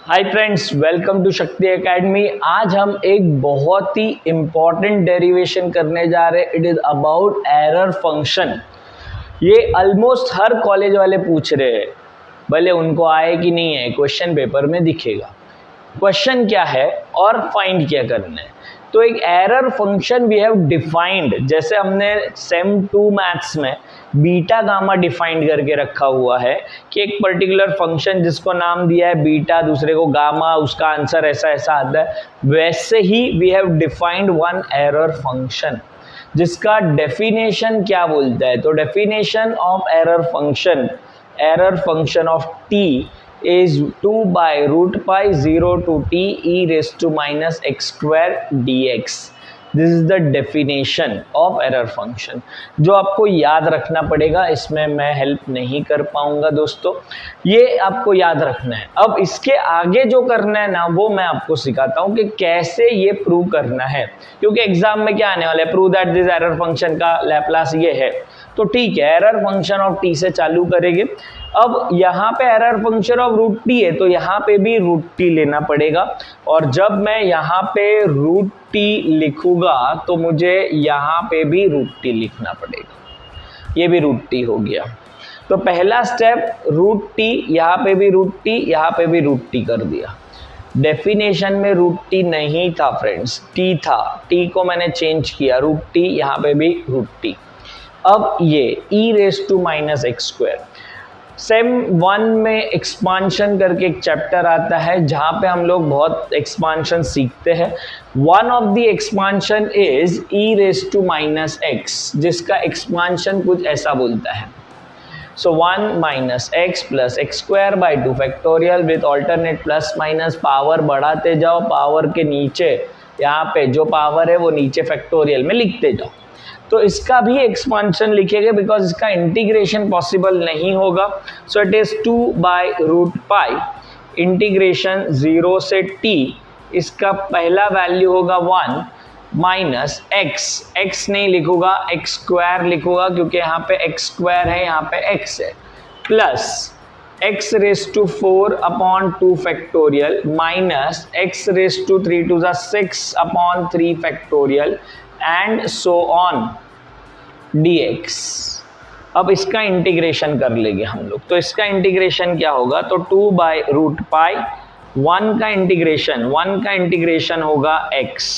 Hi friends, welcome to शक्ति academy. आज हम एक बहुत ही इम्पॉर्टेंट डेरिवेशन करने जा रहे हैं। It is about error function. ये ऑलमोस्ट हर कॉलेज वाले पूछ रहे हैं, भले उनको आए कि नहीं है, क्वेश्चन पेपर में दिखेगा। क्वेश्चन क्या है और फाइंड क्या करना है। तो एक error function we have defined, जैसे हमने सेम 2 मैथ्स में बीटा गामा डिफाइंड करके रखा हुआ है कि एक पर्टिकुलर फंक्शन जिसको नाम दिया है बीटा, दूसरे को गामा, उसका आंसर ऐसा ऐसा आता है। वैसे ही we have defined one error function जिसका डेफिनेशन क्या बोलता है। तो definition of error function of t is 2 by root pi 0 to t e raised to minus x square dx. This is the definition of error function, जो आपको याद रखना पड़ेगा। इसमें मैं हेल्प नहीं कर पाऊंगा दोस्तों, ये आपको याद रखना है। अब इसके आगे जो करना है ना, वो मैं आपको सिखाता हूँ कि कैसे ये प्रूव करना है, क्योंकि एग्जाम में क्या आने वाला है, prove that this error function का लैप्लास ये है। तो ठीक है, एरर फंक्शन ऑफ टी से चालू करेंगे। अब यहाँ पे error function of root T है, तो यहाँ पे भी रूट टी लेना पड़ेगा। और जब मैं यहाँ पे रूट टी लिखूंगा तो मुझे यहाँ पे भी रूट टी लिखना पड़ेगा। ये भी रूट टी हो गया। तो पहला स्टेप रूट टी, यहाँ पे भी रूट टी, यहाँ पे भी रूट टी कर दिया। डेफिनेशन में रूट टी नहीं था फ्रेंड्स, टी था। टी को मैंने चेंज किया, रूट टी, यहाँ पे भी रूट टी। अब ये e raise to minus x square, same 1 में एक्सपांशन करके एक चैप्टर आता है जहाँ पे हम लोग बहुत एक्सपांशन सीखते हैं। One of the expansion is e raise to minus x, जिसका एक्सपांशन कुछ ऐसा बोलता है। So 1 minus x plus x square by 2 factorial with alternate plus minus, power बढ़ाते जाओ, पावर के नीचे यहाँ पे जो पावर है वो नीचे फैक्टोरियल में लिखते जाओ। तो इसका भी एक्सपांशन लिखेंगे बिकॉज इसका इंटीग्रेशन पॉसिबल नहीं होगा। So it is 2 by root pi integration 0 से t, इसका पहला वैल्यू होगा 1 माइनस एक्स, एक्स नहीं लिखूंगा, एक्स स्क्वायर लिखूंगा क्योंकि यहाँ पे एक्स स्क्वायर है, यहाँ पे एक्स है, plus x raise to 4 upon 2 factorial minus x raise to 3 to 6 upon 3 factorial and so on dx। अब इसका इंटीग्रेशन कर लेंगे हम लोग। तो इसका इंटीग्रेशन क्या होगा, तो 2 बाई रूट पाई, 1 का इंटीग्रेशन होगा x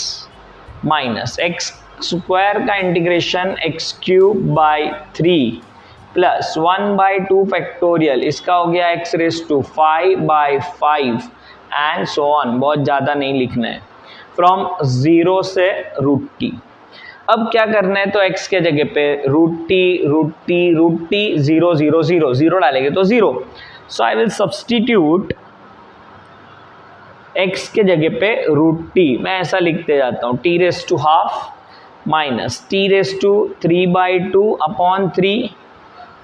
माइनस एक्स स्क्वायर का integration x cube by 3 plus 1 by 2 factorial, इसका हो गया x raise to 5 by 5 and so on. बहुत ज़्यादा नहीं लिखना है, फ्रॉम 0 से रूट टी। अब क्या करना है, तो x के जगह पे रूट टी 0 0 0 0 डालेंगे तो 0। सो आई विल सब्सटीट्यूट x के जगह पे रूट टी, मैं ऐसा लिखते जाता हूँ, t raise to half minus t raise to 3 by 2 upon 3,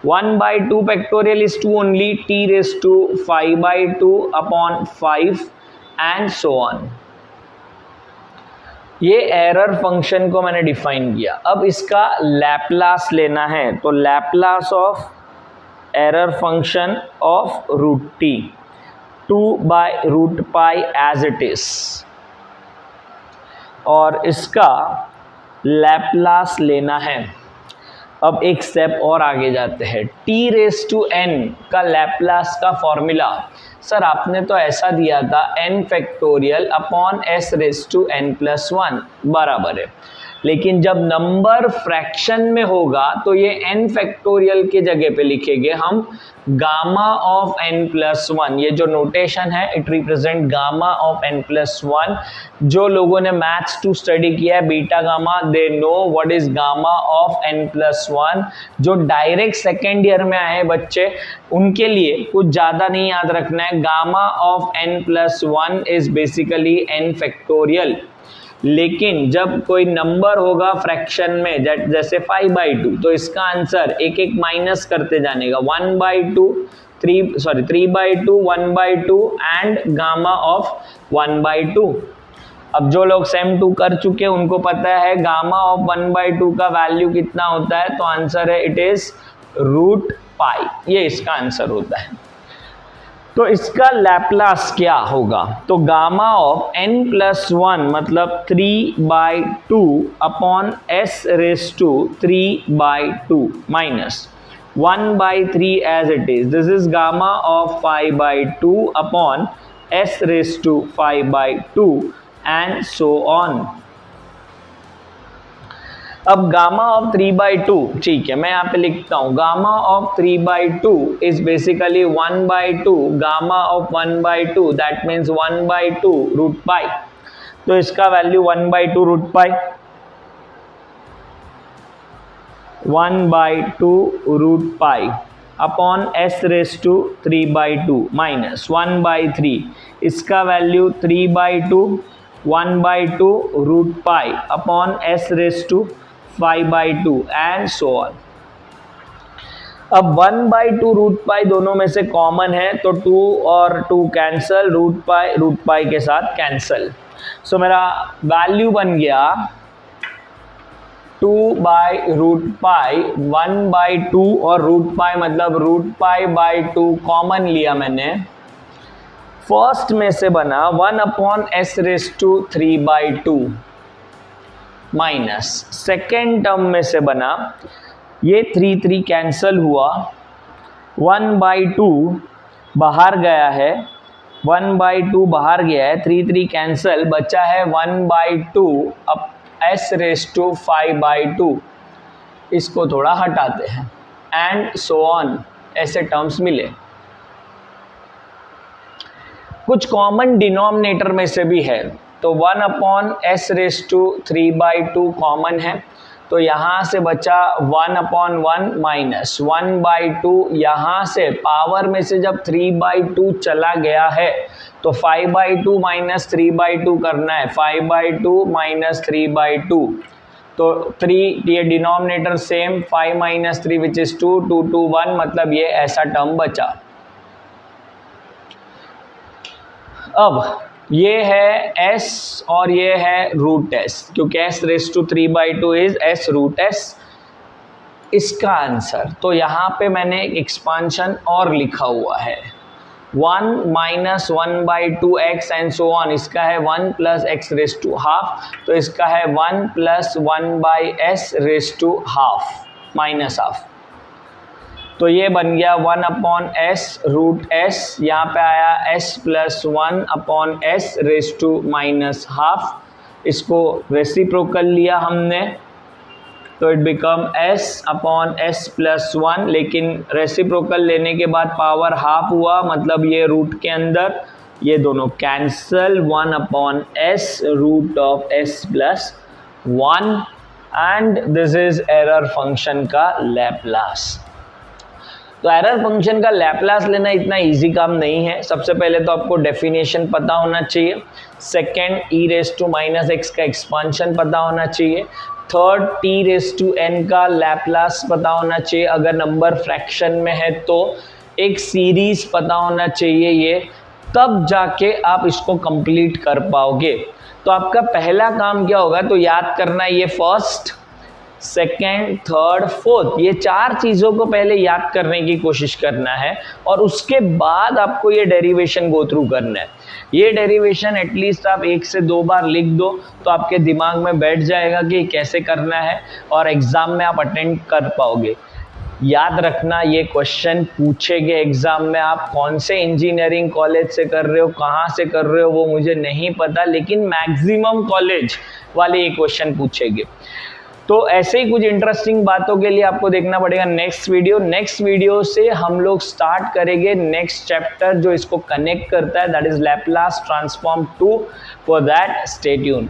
1 by 2 factorial is 2 only, t raise to 5 by 2 upon 5 and so on. ये एरर फंक्शन को मैंने डिफाइन किया। अब इसका लैप्लास लेना है, तो Laplace of error function of root T 2 by root pi as it is, और इसका लैप्लास लेना है। अब एक स्टेप और आगे जाते हैं, t रेस टू n का लैप्लास का फॉर्मूला, सर आपने तो ऐसा दिया था n factorial upon s raise to n plus 1 बराबर है, लेकिन जब नंबर फ्रैक्शन में होगा तो ये n फैक्टोरियल के जगह पे लिखेंगे हम गामा ऑफ n प्लस 1। ये जो नोटेशन है it represent gamma of n plus 1। जो लोगों ने मैथ्स 2 स्टडी किया है beta gamma, they know what is gamma of n plus 1। जो डायरेक्ट सेकेंड ईयर में आए बच्चे, उनके लिए कुछ ज़्यादा नहीं याद रखना है। Gamma of n plus 1 is basically n factorial. लेकिन जब कोई नंबर होगा फ्रैक्शन में, जैसे 5 बाई 2, तो इसका आंसर एक एक माइनस करते जाने का, 1 by 2 3 by 2 1 by 2 and gamma of 1 by 2। अब जो लोग सेम 2 कर चुके हैं उनको पता है गामा ऑफ 1 बाई 2 का वैल्यू कितना होता है, तो आंसर है इट इज रूट पाई। ये इसका आंसर होता है। तो इसका लैप्लास क्या होगा? तो गामा ऑफ n+1 मतलब 3/2 upon s raise to 3/2 minus 1/3 as it is, this is gamma of 5/2 upon s raise to 5/2 and so on. अब गामा ऑफ 3/2, ठीक है, मैं यहाँ पे लिखता हूँ gamma of 3/2 is basically 1/2 gamma of 1/2, that means 1/2 root pi. तो इसका value 1/2 root pi, 1/2 root pi upon s raise to 3/2 minus 1/3, इसका value 3/2 1/2 root pi upon s raise to 5/2 and so on. अब 1/2 रूट पाई दोनों में से common है, तो 2 और 2 कैंसल, रूट पाई के साथ कैंसल। सो मेरा वैल्यू बन गया 2/रूट पाई 1/2 और रूट पाई मतलब रूट पाई बाई 2 कॉमन लिया मैंने। फर्स्ट में से बना 1 upon s raise to 3/2 minus second term में से बना ये 3 कैंसल हुआ, 1/2 बाहर गया है, 1/2 बाहर गया है, 3 कैंसल, बचा है 1/2 अब s रेज टू 5/2, इसको थोड़ा हटाते हैं एंड सो ऑन, ऐसे टर्म्स मिले। कुछ कॉमन डिनोमिनेटर में से भी है, तो 1 upon s raise to 3/2 common है, तो यहाँ से बचा 1 अपॉन 1 माइनस 1/2, यहाँ से पावर में से जब 3/2 चला गया है तो 5/2 माइनस 3/2 करना है, 5/2 माइनस 3/2, तो 3 ये denominator same, 5 minus 3 which is 2, 2 2 1, मतलब ये ऐसा टर्म बचा। अब ये है s और ये है रूट s, क्योंकि s raise to 3/2 is s root s, इसका आंसर। तो यहाँ पे मैंने एक एक्सपांशन और लिखा हुआ है 1 minus 1/2x and so on, इसका है 1 plus x raise to half, तो इसका है 1 plus 1/s raise to half minus half, तो ये बन गया 1 अपॉन s रूट s, यहाँ पे आया s plus 1 upon s raise to minus half, इसको रेसिप्रोकल लिया हमने, तो it become s upon s plus 1, लेकिन रेसिप्रोकल लेने के बाद पावर हाफ हुआ, मतलब ये रूट के अंदर ये दोनों cancel, 1 upon s root of s plus 1 and this is error function का लैप्लास। तो एरर फंक्शन का लैप्लास लेना इतना इजी काम नहीं है। सबसे पहले तो आपको डेफिनेशन पता होना चाहिए, second e raise to minus x का एक्सपांशन पता होना चाहिए, third t raise to n का लैप्लास पता होना चाहिए, अगर नंबर फ्रैक्शन में है तो एक सीरीज पता होना चाहिए, ये तब जाके आप इसको कंप्लीट कर पाओगे। तो आपका पहला काम क्या होगा, तो याद करना है ये फर्स्ट सेकेंड थर्ड फोर्थ, ये 4 चीज़ों को पहले याद करने की कोशिश करना है और उसके बाद आपको ये डेरिवेशन गो थ्रू करना है। ये डेरिवेशन एटलीस्ट आप 1 से 2 बार लिख दो तो आपके दिमाग में बैठ जाएगा कि कैसे करना है और एग्ज़ाम में आप अटेंड कर पाओगे। याद रखना ये क्वेश्चन पूछेंगे एग्ज़ाम में, आप कौन से इंजीनियरिंग कॉलेज से कर रहे हो, कहाँ से कर रहे हो वो मुझे नहीं पता, लेकिन मैक्सिमम कॉलेज वाले ये क्वेश्चन पूछेंगे। तो ऐसे ही कुछ इंटरेस्टिंग बातों के लिए आपको देखना पड़ेगा नेक्स्ट वीडियो से हम लोग स्टार्ट करेंगे नेक्स्ट चैप्टर जो इसको कनेक्ट करता है, that is Laplace transform 2। For that stay tuned.